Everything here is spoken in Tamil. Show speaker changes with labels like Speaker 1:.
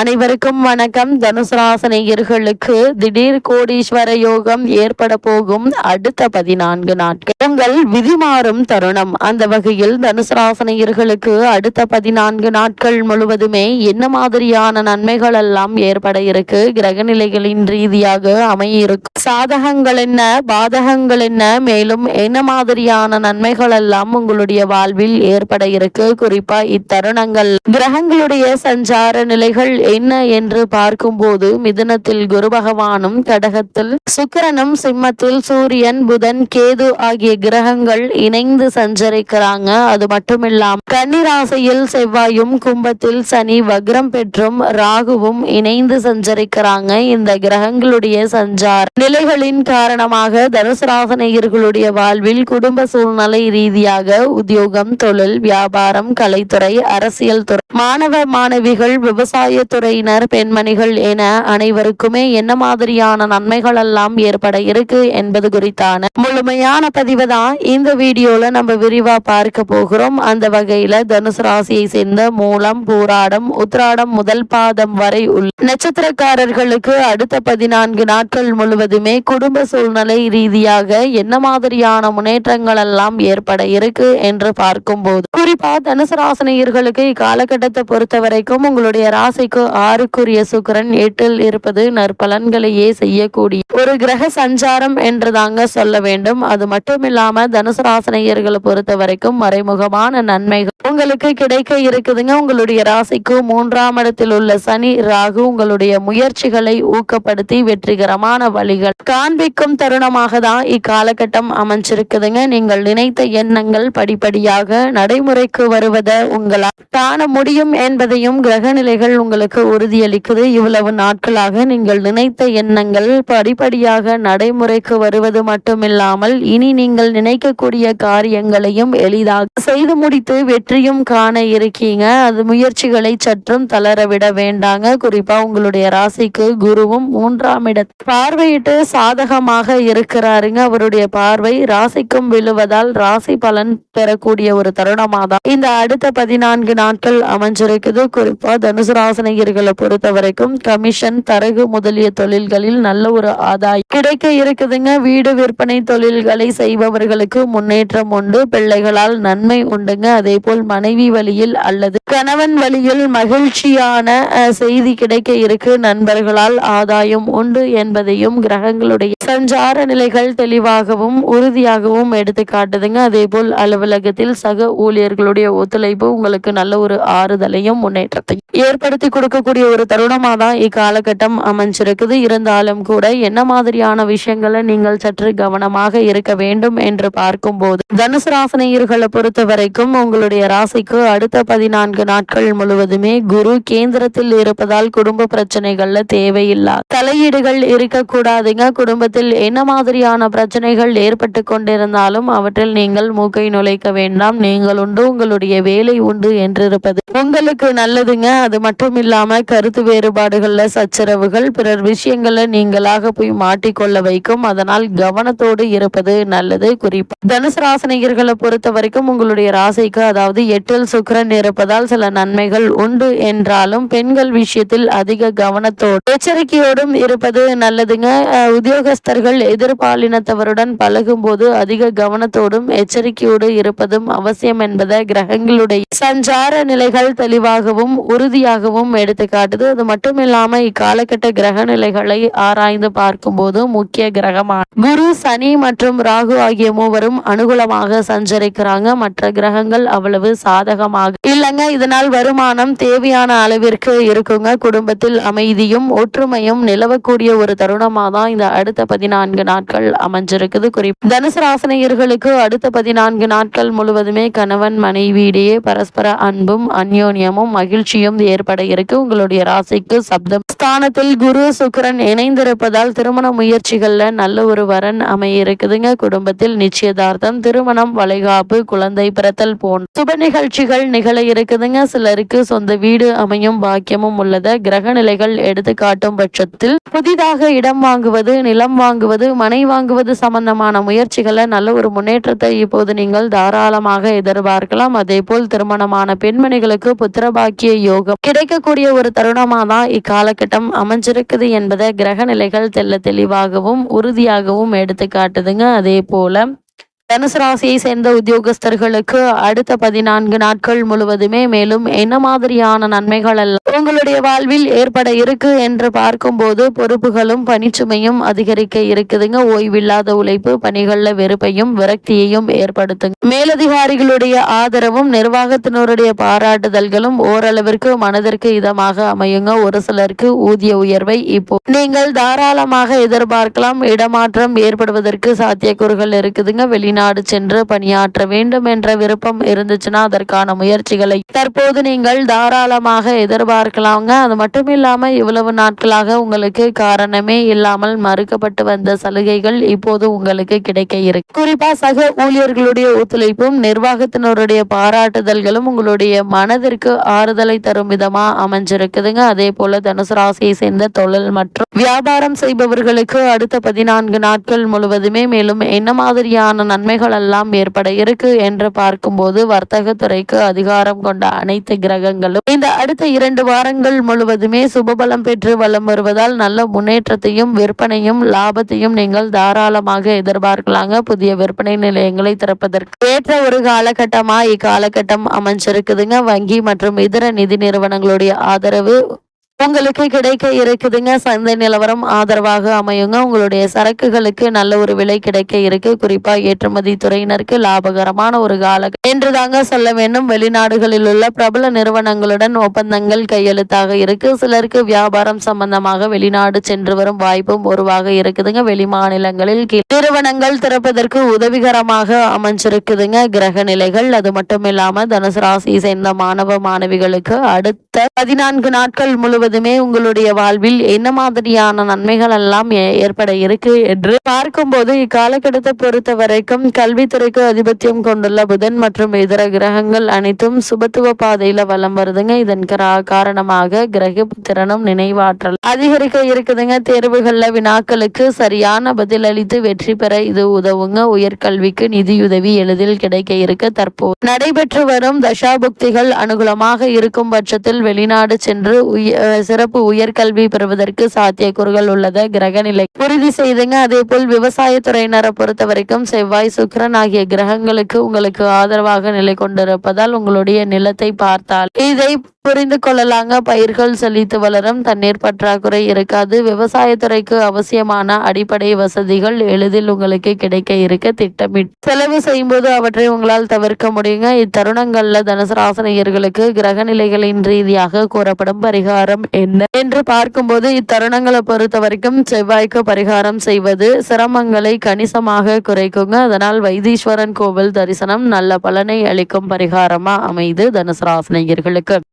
Speaker 1: அனைவருக்கும் வணக்கம். தனுசு ராசினியர்களுக்கு திடீர் கோடீஸ்வர யோகம் ஏற்பட போகும் அடுத்த 14 நாட்கள் உங்கள் விதி மாறும் தருணம். அந்த வகையில் தனுசு ராசினியர்களுக்கு அடுத்த 14 நாட்கள் முழுவதுமே என்ன மாதிரியான நன்மைகள் எல்லாம் ஏற்பட இருக்கு, கிரக நிலைகளின் ரீதியாக அமையிருக்கும் சாதகங்கள் என்ன, பாதகங்கள் என்ன, மேலும் என்ன மாதிரியான நன்மைகள் எல்லாம் உங்களுடைய வாழ்வில் ஏற்பட இருக்கு, குறிப்பா இத்தருணங்கள் கிரகங்களுடைய சஞ்சார நிலைகள் என்ன என்று பார்க்கும்போது மிதுனத்தில் குரு பகவானும், கடகத்தில் சுக்கிரனும், சிம்மத்தில் சூரியன், புதன், கேது ஆகிய கிரகங்கள் இணைந்து சஞ்சரிக்கிறாங்க. அது மட்டுமில்லாம கன்னிராசியில் செவ்வாயும், கும்பத்தில் சனி வக்ரம் பெற்றும் ராகுவும் இணைந்து சஞ்சரிக்கிறாங்க. இந்த கிரகங்களுடைய சஞ்சார நிலைகளின் காரணமாக தனுசு ராசினியர்களுடைய வாழ்வில் குடும்ப சூழ்நிலை ரீதியாக உத்தியோகம், தொழில், வியாபாரம், கலைத்துறை, அரசியல் துறை, மாணவ மாணவிகள், விவசாய துறையினர், பெண்மணிகள் என அனைவருக்குமே என்ன மாதிரியான நன்மைகள் எல்லாம் ஏற்பட இருக்கு என்பது குறித்தான முழுமையான பதிவு தான் இந்த வீடியோல நம்ம விரிவா பார்க்க போகிறோம். அந்த வகையில தனுசு ராசியை சேர்ந்த மூலம், பூராடம், உத்திராடம் முதல் பாதம் வரை உள்ள நட்சத்திரக்காரர்களுக்கு அடுத்த 14 நாட்கள் முழுவதுமே குடும்ப சூழ்நிலை ரீதியாக என்ன மாதிரியான முன்னேற்றங்கள் எல்லாம் ஏற்பட இருக்கு என்று பார்க்கும் போது, குறிப்பா தனுசு ராசினியர்களுக்கு இக்காலகட்டத்தை பொறுத்த வரைக்கும் உங்களுடைய ராசிக்கு 6க்குரிய சுக்கிரன் 8ல் இருப்பது நற்பலன்களையே செய்யக்கூடிய ஒரு கிரக சஞ்சாரம் என்று தாங்க சொல்ல வேண்டும். அது மட்டும் இல்லாம தனுசு ராசினியர்களை பொறுத்த வரைக்கும் மறைமுகமான நன்மைகள் உங்களுக்கு கிடைக்க இருக்குதுங்க. உங்களுடைய ராசிக்கு 3ஆம் இடத்தில் உள்ள சனி, ராகு உங்களுடைய முயற்சிகளை ஊக்கப்படுத்தி வெற்றிகரமான வழிகள் காண்பிக்கும் தருணமாக தான் இக்காலகட்டம் அமைஞ்சிருக்குதுங்க. நீங்கள் நினைத்த எண்ணங்கள் படிப்படியாக நடைமுறைக்கு வருவதை உங்களால் காண முடியும் என்பதையும் கிரக நிலைகள் உங்களுக்கு உறுதியளிக்குது. இவ்வளவு நாட்களாக நீங்கள் நினைத்த எண்ணங்கள் படிப்படியாக நடைமுறைக்கு வருவது மட்டுமில்லாமல் இனி நீங்கள் நினைக்கக்கூடிய காரியங்களையும் எளிதாக செய்து முடித்து வெற்றியும் காண இருக்கீங்க. அது முயற்சிகளை சற்றும் தளரவிட வேண்டாங்க. குறிப்பா உங்களுடைய ராசிக்கு குருவும் 3ஆம் இடத்தை பார்வையிட்டு சாதகமாக இருக்கிறாருங்க. அவருடைய பார்வை ராசிக்கும் விழுவதால் ராசி பலன் பெறக்கூடிய ஒரு தருணமாதான் இந்த அடுத்த 14 நாட்கள் அமைஞ்சிருக்குது. குறிப்பா தனுசு ராசினியர்களை பொறுத்த வரைக்கும் கமிஷன், தரகு முதலிய தொழில்களில் நல்ல ஒரு ஆதாயம் கிடைக்க இருக்குதுங்க. வீடு விற்பனை தொழில்களை செய்பவர்களுக்கு முன்னேற்றம் உண்டு. பிள்ளைகளால் நன்மை உண்டுங்க. அதே போல் மனைவி வழியில் அல்லது கணவன் வழியில் மகிழ்ச்சியான செய்தி கிடைக்க இருக்கு. நண்பர்களால் ஆதாயம் உண்டு என்பதையும் கிரகங்களுடைய சஞ்சார நிலைகள் தெளிவாகவும் உறுதியாகவும் எடுத்து காட்டுதுங்க. அதே போல் அலுவலகத்தில் சக ஊழியர்களுடைய ஒத்துழைப்பு உங்களுக்கு நல்ல ஒரு ஆறுதலையும் முன்னேற்றத்தையும் ஏற்படுத்தி கொடுக்கக்கூடிய ஒரு தருணமாக தான் இக்காலகட்டம் அமைஞ்சிருக்குது. இருந்தாலும் கூட என்ன மாதிரியான விஷயங்களை நீங்கள் சற்று கவனமாக இருக்க வேண்டும் என்று பார்க்கும்போது தனுசு ராசினியர்களை பொறுத்த வரைக்கும் உங்களுடைய ராசிக்கு அடுத்த 14 நாட்கள் முழுவதுமே குரு கேந்திரத்தில் இருப்பதால் குடும்ப பிரச்சனைகள்ல தேவையில்லாத தலையீடுகள் இருக்கக்கூடாதுங்க. குடும்பத்தில் என்ன மாதிரியான பிரச்சனைகள் ஏற்பட்டு கொண்டிருந்தாலும் அவற்றில் நீங்கள் மூக்கை நுழைக்க வேண்டாம். நீங்கள் உண்டு, உங்களுடைய வேலை உண்டு என்றிருப்பது உங்களுக்கு நல்லதுங்க. அது மட்டும் இல்லாம கருத்து வேறுபாடுகள்ல சச்சரவுகள் பிறர் விஷயங்கள்ல நீங்களாக போய் மாட்டிக்கொள்ள வைக்கும். அதனால் கவனத்தோடு இருப்பது நல்லது. குறிப்பா தனுசு ராசினியர்களை பொறுத்த வரைக்கும் உங்களுடைய ராசிக்கு அதாவது 8ல் சுக்கிரன் இருப்பதால் சில நன்மைகள் உண்டு என்றாலும் பெண்கள் விஷயத்தில் அதிக கவனத்தோடு எச்சரிக்கையோடும் இருப்பது நல்லதுங்க. உத்தியோகஸ்தர்கள் எதிர்பாலினத்தவருடன் பழகும் போது அதிக கவனத்தோடும் எச்சரிக்கையோடு இருப்பதும் அவசியம் என்பதை கிரகங்களுடைய சஞ்சார நிலைகள் தெளிவாகவும் உறுதியாகவும் எடுத்து காட்டுது. அது மட்டும் இல்லாம இக்காலகட்ட கிரக நிலைகளை ஆராய்ந்து பார்க்கும் போது முக்கிய கிரகமான குரு, சனி மற்றும் ராகு ஆகிய மூவரும் அனுகூலமாக சஞ்சரிக்கிறாங்க. மற்ற கிரகங்கள் அவ்வளவு சாதகமாக இல்லைங்க. இதனால் வருமானம் தேவையான அளவிற்கு இருக்குங்க. குடும்பத்தில் அமைதியும் ஒற்றுமையும் நிலவக்கூடிய ஒரு தருணமாக தான் இந்த அடுத்த 14 நாட்கள் அமைஞ்சிருக்குது. குறிப்பு தனுசு ராசினியர்களுக்கு அடுத்த 14 நாட்கள் முழுவதுமே கணவன் மனைவியிடையே பரஸ்பர அன்பும் அந்யோன்யமும் மகிழ்ச்சியும் ஏற்பட இருக்கு. உங்களுடைய ராசிக்கு சப்தம் ஸ்தானத்தில் குரு, சுக்கிரன் இணைந்திருப்பதால் திருமண முயற்சிகள்ல நல்ல ஒரு வரன் அமைய இருக்குதுங்க. குடும்பத்தில் நிச்சயதார்த்தம், திருமணம், வளைகாப்பு, குழந்தை பிறத்தல் போன்ற சுப நிகழ்ச்சிகள் நிகழ இருக்குதுங்க. சிலருக்கு சொந்த வீடு அமையும் பாக்கியமும் உள்ளத கிரக நிலைகள் எடுத்து காட்டும் பட்சத்தில் புதிதாக இடம் வாங்குவது, நிலம் வாங்குவது, மனை வாங்குவது சம்பந்தமான முயற்சிகளை நல்ல ஒரு முன்னேற்றத்தை இப்போது நீங்கள் தாராளமாக எதிர்பார்க்கலாம். அதே போல் திருமணமான பெண்மணிகளுக்கு புத்திரபாக்கிய யோகம் கிடைக்கக்கூடிய ஒரு தருணமா தான் இக்காலகட்டம் அமைஞ்சிருக்குது என்பதை கிரக நிலைகள் தெல்ல தெளிவாகவும் உறுதியாகவும் எடுத்து காட்டுதுங்க. அதே போல தனுசு ராசியை சேர்ந்த உத்தியோகஸ்தர்களுக்கு அடுத்த 14 நாட்கள் முழுவதுமே மேலும் என்ன மாதிரியான நன்மைகள் எல்லாம் உங்களுடைய வாழ்வில் ஏற்பட இருக்கு என்று பார்க்கும்போது பொறுப்புகளும் பணிச்சுமையும் அதிகரிக்க இருக்குதுங்க. ஓய்வில்லாத உழைப்பு பணிகள்ல வெறுப்பையும் விரக்தியையும் ஏற்படுத்துங்க. மேலதிகாரிகளுடைய ஆதரவும் நிர்வாகத்தினருடைய பாராட்டுதல்களும் ஓரளவிற்கு மனதிற்கு இதமாக அமையுங்க. ஒரு சிலருக்கு ஊதிய உயர்வை இப்போ நீங்கள் தாராளமாக எதிர்பார்க்கலாம். இடமாற்றம் ஏற்படுவதற்கு சாத்தியக்கூறுகள் இருக்குதுங்க. வெளிநாடு சென்று பணியாற்ற வேண்டும் என்ற விருப்பம் இருந்துச்சுன்னா அதற்கான முயற்சிகளை தற்போது நீங்கள் தாராளமாக எதிர்பார்க்கலாங்க. அது மட்டும் இல்லாம இவ்வளவு நாட்களாக உங்களுக்கு காரணமே இல்லாமல் மறுக்கப்பட்டு வந்த சலுகைகள் இப்போது உங்களுக்கு கிடைக்க இருக்கு. குறிப்பா சக ஊழியர்களுடைய ஒத்துழைப்பும் நிர்வாகத்தினருடைய பாராட்டுதல்களும் உங்களுடைய மனதிற்கு ஆறுதலை தரும் விதமா அமைஞ்சிருக்குதுங்க. அதே போல தனுசு ராசியை சேர்ந்த தொழில் மற்றும் வியாபாரம் செய்பவர்களுக்கு அடுத்த 14 நாட்கள் முழுவதுமே மேலும் என்ன மாதிரியான நன்மைகள் எல்லாம் ஏற்பட இருக்கு என்று பார்க்கும்போது வர்த்தகத்துறைக்கு அதிகாரம் கொண்ட அனைத்து கிரகங்களும் இந்த அடுத்த 2 வாரங்கள் முழுவதுமே சுபபலம் பெற்று வலம் வருவதால் நல்ல முன்னேற்றத்தையும் விற்பனையும் லாபத்தையும் நீங்கள் தாராளமாக எதிர்பார்க்கலாங்க. புதிய விற்பனை நிலையங்களை திறப்பதற்கு ஏற்ற ஒரு காலகட்டமா இக்காலகட்டம் அமைஞ்சிருக்குதுங்க. வங்கி மற்றும் இதர நிதி நிறுவனங்களுடைய ஆதரவு உங்களுக்கு கிடைக்க இருக்குதுங்க. சந்தை நிலவரம் ஆதரவாக அமையுங்க. உங்களுடைய சரக்குகளுக்கு நல்ல ஒரு விலை கிடைக்க இருக்கு. குறிப்பா ஏற்றுமதி துறையினருக்கு லாபகரமான ஒரு கால என்று தாங்க சொல்ல வேண்டும். வெளிநாடுகளில் உள்ள பிரபல நிறுவனங்களுடன் ஒப்பந்தங்கள் கையெழுத்தாக இருக்கு. சிலருக்கு வியாபாரம் சம்பந்தமாக வெளிநாடு சென்று வரும் வாய்ப்பும் உருவாக இருக்குதுங்க. வெளி மாநிலங்களில் நிறுவனங்கள் திறப்பதற்கு உதவிகரமாக அமைஞ்சிருக்குதுங்க கிரக நிலைகள். அது மட்டும் இல்லாம தனுசு ராசியை சேர்ந்த மாணவ மாணவிகளுக்கு அடுத்த 14 நாட்கள் முழுவதுமே உங்களுடைய வாழ்வில் என்ன மாதிரியான நன்மைகள் எல்லாம் ஏற்பட இருக்கு என்று பார்க்கும்போது இக்காலகட்டத்தை பொறுத்த வரைக்கும் கல்வித்துறைக்கு அதிபத்தியம் கொண்டுள்ள புதன் மற்றும் இதர கிரகங்கள் அனைத்தும் சுபத்துவ பாதையில வலம் வருதுங்க. இதன் காரணமாக கிரக திறனும் நினைவாற்றல் அதிகரிக்க இருக்குதுங்க. தேர்வுகள்ல வினாக்களுக்கு சரியான பதில் அளித்து வெற்றி பெற இது உதவுங்க. உயர்கல்விக்கு நிதியுதவி எளிதில் கிடைக்க இருக்க தற்போது நடைபெற்று வரும் தசாபுக்திகள் அனுகூலமாக இருக்கும் பட்சத்தில் வெளிநாடு சென்று சிறப்பு உயர்கல்வி பெறுவதற்கு சாத்தியக்கூறுகள் உள்ளத கிரக நிலை உறுதி செய்துங்க. அதே போல் விவசாயத்துறையினரை பொறுத்த வரைக்கும் செவ்வாய் சுக்கிரன் ஆகிய கிரகங்களுக்கு உங்களுக்கு ஆதரவாக நிலை கொண்டிருப்பதால் உங்களுடைய நிலத்தை பார்த்தால் இதை புரிந்து கொள்ளலாங்க. பயிர்கள் செழித்து வளரும். தண்ணீர் பற்றாக்குறை இருக்காது. விவசாயத்துறைக்கு அவசியமான அடிப்படை வசதிகள் எளிதில் உங்களுக்கு கிடைக்க இருக்க திட்டமிட்டு செலவு செய்யும் போது அவற்றை உங்களால் தவிர்க்க முடியுங்க. இத்தருணங்கள்ல தனுசு ராசினியர்களுக்கு கிரக நிலைகளின் ரீதியாக கூறப்படும் பரிகாரம் என்ன என்று பார்க்கும்போது இத்தருணங்களை பொறுத்த வரைக்கும் செவ்வாய்க்கு பரிகாரம் செய்வது சிரமங்களை கணிசமாக குறைக்குங்க. அதனால் வைத்தீஸ்வரன் கோவில் தரிசனம் நல்ல பலனை அளிக்கும் பரிகாரமா அமைது தனுசு ராசினியர்களுக்கு.